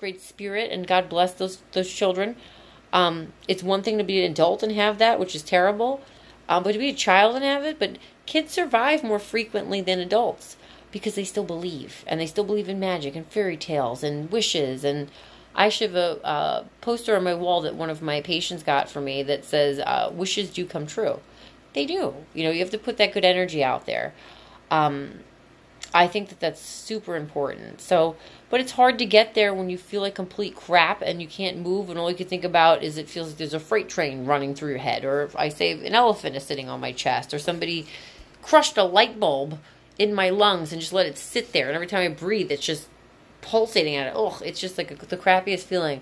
great spirit, and God bless those children. It's one thing to be an adult and have that, which is terrible, but to be a child and have it. But kids survive more frequently than adults because they still believe, and they still believe in magic and fairy tales and wishes. And I should have a poster on my wall that one of my patients got for me that says, wishes do come true. They do. You know, you have to put that good energy out there. I think that that's super important. So, but it's hard to get there when you feel like complete crap and you can't move, and all you can think about is it feels like there's a freight train running through your head, or if I say an elephant is sitting on my chest, or somebody crushed a light bulb in my lungs and just let it sit there, and every time I breathe, it's just pulsating at it. Oh, it's just like the crappiest feeling.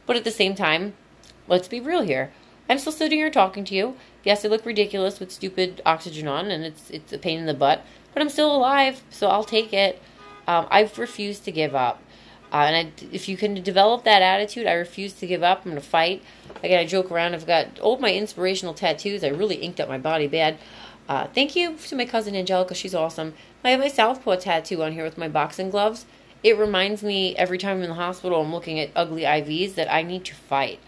But at the same time, let's be real here. I'm still sitting here talking to you. Yes, I look ridiculous with stupid oxygen on, and it's a pain in the butt. But I'm still alive, so I'll take it. I've refused to give up. If you can develop that attitude, I refuse to give up. I'm going to fight. Again, I joke around. I've got all my inspirational tattoos. I really inked up my body bad. Thank you to my cousin Angelica. She's awesome. I have my Southpaw tattoo on here with my boxing gloves. It reminds me every time I'm in the hospital I'm looking at ugly IVs that I need to fight.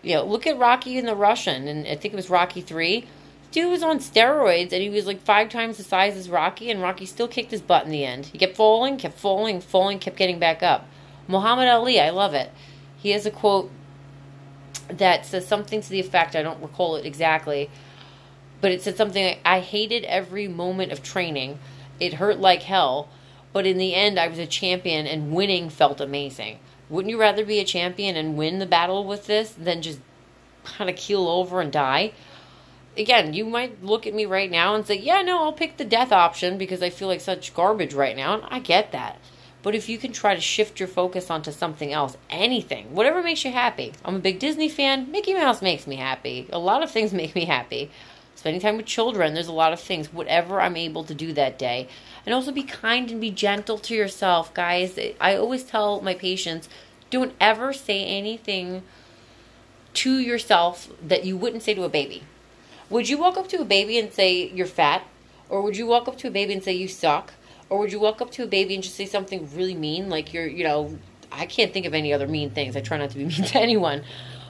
You know, look at Rocky and the Russian, and I think it was Rocky 3. Dude was on steroids, and he was like 5 times the size as Rocky, and Rocky still kicked his butt in the end. He kept falling, kept getting back up. Muhammad Ali, I love it. He has a quote that says something to the effect, I don't recall it exactly, but it said something like, I hated every moment of training. It hurt like hell, but in the end I was a champion, and winning felt amazing. Wouldn't you rather be a champion and win the battle with this than just kind of keel over and die? Again, you might look at me right now and say, yeah, no, I'll pick the death option because I feel like such garbage right now. And I get that. But if you can try to shift your focus onto something else, anything, whatever makes you happy. I'm a big Disney fan. Mickey Mouse makes me happy. A lot of things make me happy. Spending time with children, there's a lot of things. Whatever I'm able to do that day. And also be kind and be gentle to yourself, guys. I always tell my patients, don't ever say anything to yourself that you wouldn't say to a baby. Would you walk up to a baby and say you're fat? Or would you walk up to a baby and say you suck? Or would you walk up to a baby and just say something really mean? Like I can't think of any other mean things. I try not to be mean to anyone.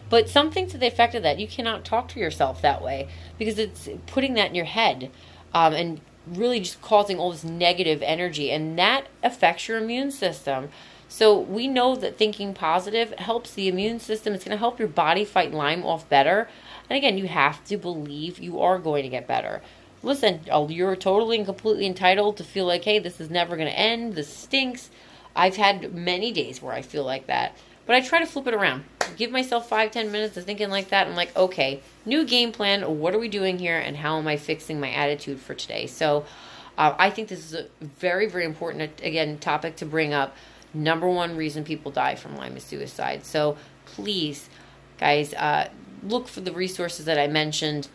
But something to the effect of that. You cannot talk to yourself that way because it's putting that in your head and really just causing all this negative energy. And that affects your immune system. So we know that thinking positive helps the immune system. It's going to help your body fight Lyme off better. And again, you have to believe you are going to get better. Listen, you're totally and completely entitled to feel like, hey, this is never going to end. This stinks. I've had many days where I feel like that. But I try to flip it around. Give myself 5-10 minutes of thinking like that. I'm like, okay, new game plan. What are we doing here? And how am I fixing my attitude for today? So I think this is a very, very important, again, topic to bring up. Number one reason people die from Lyme is suicide. So please, guys, look for the resources that I mentioned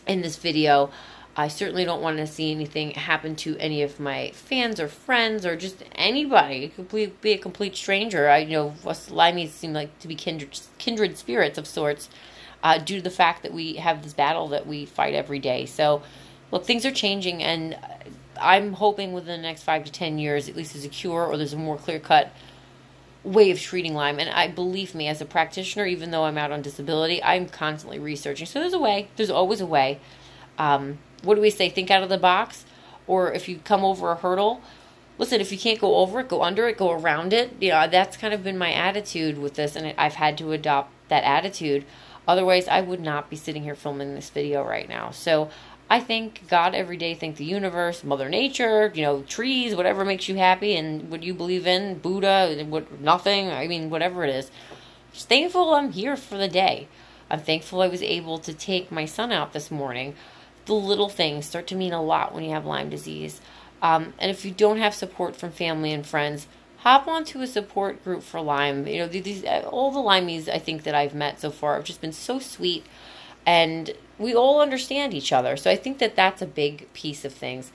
in this video. I certainly don't want to see anything happen to any of my fans or friends or just anybody. It could be a complete stranger. Us Lymies seem like to be kindred spirits of sorts due to the fact that we have this battle that we fight every day. So, look, things are changing, and I'm hoping within the next 5 to 10 years, at least there's a cure or there's a more clear-cut way of treating Lyme. And believe me, as a practitioner, even though I'm out on disability, I'm constantly researching. So there's a way. There's always a way. What do we say? Think out of the box. Or if you come over a hurdle, listen, if you can't go over it, go under it, go around it. That's kind of been my attitude with this, and I've had to adopt that attitude. Otherwise, I would not be sitting here filming this video right now. So I thank God every day, thank the universe, Mother Nature, trees, whatever makes you happy, and what you believe in, Buddha, nothing, whatever it is. Just thankful I'm here for the day. I'm thankful I was able to take my son out this morning. The little things start to mean a lot when you have Lyme disease. And if you don't have support from family and friends, hop onto a support group for Lyme. All the Lymies I think that I've met so far have just been so sweet, and we all understand each other. So I think that that's a big piece of things.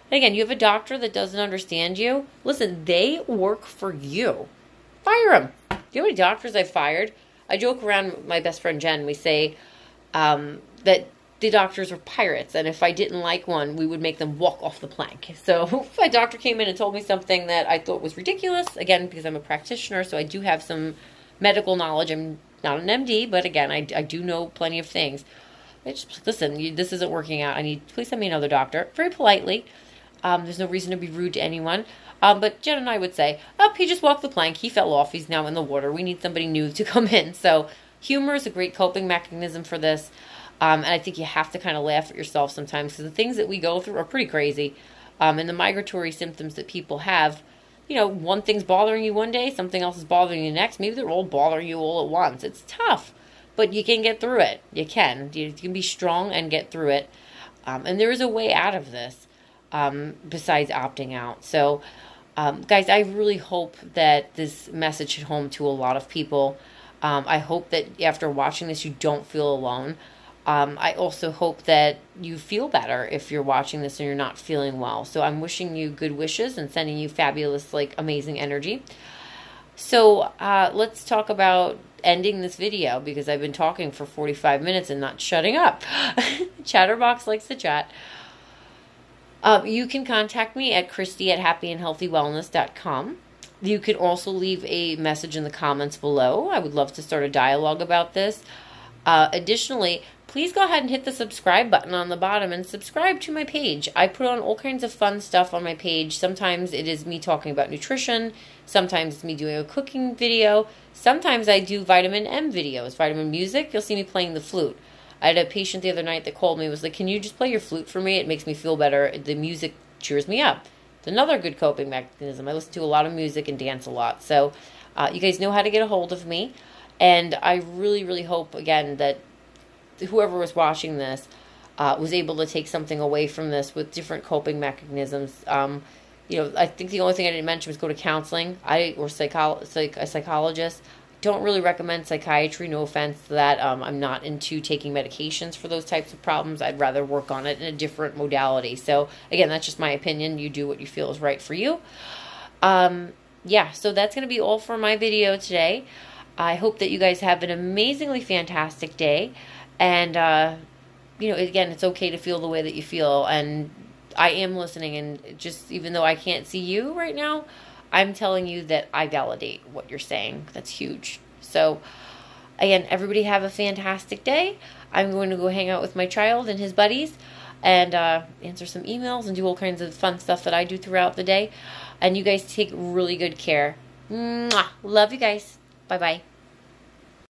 And again, you have a doctor that doesn't understand you. Listen, they work for you. Fire them. Do you know how many doctors I've fired? I joke around with my best friend Jen. We say that the doctors were pirates, and if I didn't like one, we would make them walk off the plank. So if my doctor came in and told me something that I thought was ridiculous, again, because I'm a practitioner, so I do have some medical knowledge. I'm not an MD, but again, I do know plenty of things. I just, listen, this isn't working out. Please send me another doctor. Very politely. There's no reason to be rude to anyone. But Jen and I would say, he just walked the plank. He fell off. He's now in the water. We need somebody new to come in. So humor is a great coping mechanism for this. And I think you have to kind of laugh at yourself sometimes, because the things that we go through are pretty crazy. And the migratory symptoms that people have, one thing's bothering you one day, something else is bothering you next. Maybe they're all bothering you all at once. It's tough, but you can get through it. You can be strong and get through it. And there is a way out of this, besides opting out. So, guys, I really hope that this message hit home to a lot of people. I hope that after watching this, you don't feel alone. I also hope that you feel better if you're watching this and you're not feeling well. So I'm wishing you good wishes and sending you fabulous, amazing energy. So let's talk about ending this video, because I've been talking for 45 minutes and not shutting up. Chatterbox likes to chat. You can contact me at Christie@happyandhealthywellness.com. You can also leave a message in the comments below. I would love to start a dialogue about this. Additionally, please go ahead and hit the subscribe button on the bottom and subscribe to my page. I put on all kinds of fun stuff on my page. Sometimes it is me talking about nutrition. Sometimes it's me doing a cooking video. Sometimes I do vitamin M videos, vitamin music. You'll see me playing the flute. I had a patient the other night that called me and was like, can you just play your flute for me? It makes me feel better. The music cheers me up. It's another good coping mechanism. I listen to a lot of music and dance a lot. So you guys know how to get a hold of me. And I really, really hope, again, that whoever was watching this was able to take something away from this with different coping mechanisms. I think the only thing I didn't mention was go to counseling or a psychologist. Don't really recommend psychiatry, no offense to that. I'm not into taking medications for those types of problems. I'd rather work on it in a different modality. So, again, that's just my opinion. You do what you feel is right for you. Yeah, so that's going to be all for my video today. I hope that you guys have an amazingly fantastic day. And, again, it's okay to feel the way that you feel. And I am listening. And just even though I can't see you right now, I'm telling you that I validate what you're saying. That's huge. So, again, everybody have a fantastic day. I'm going to go hang out with my child and his buddies and answer some emails and do all kinds of fun stuff that I do throughout the day. And you guys take really good care. Mwah! Love you guys. Bye-bye.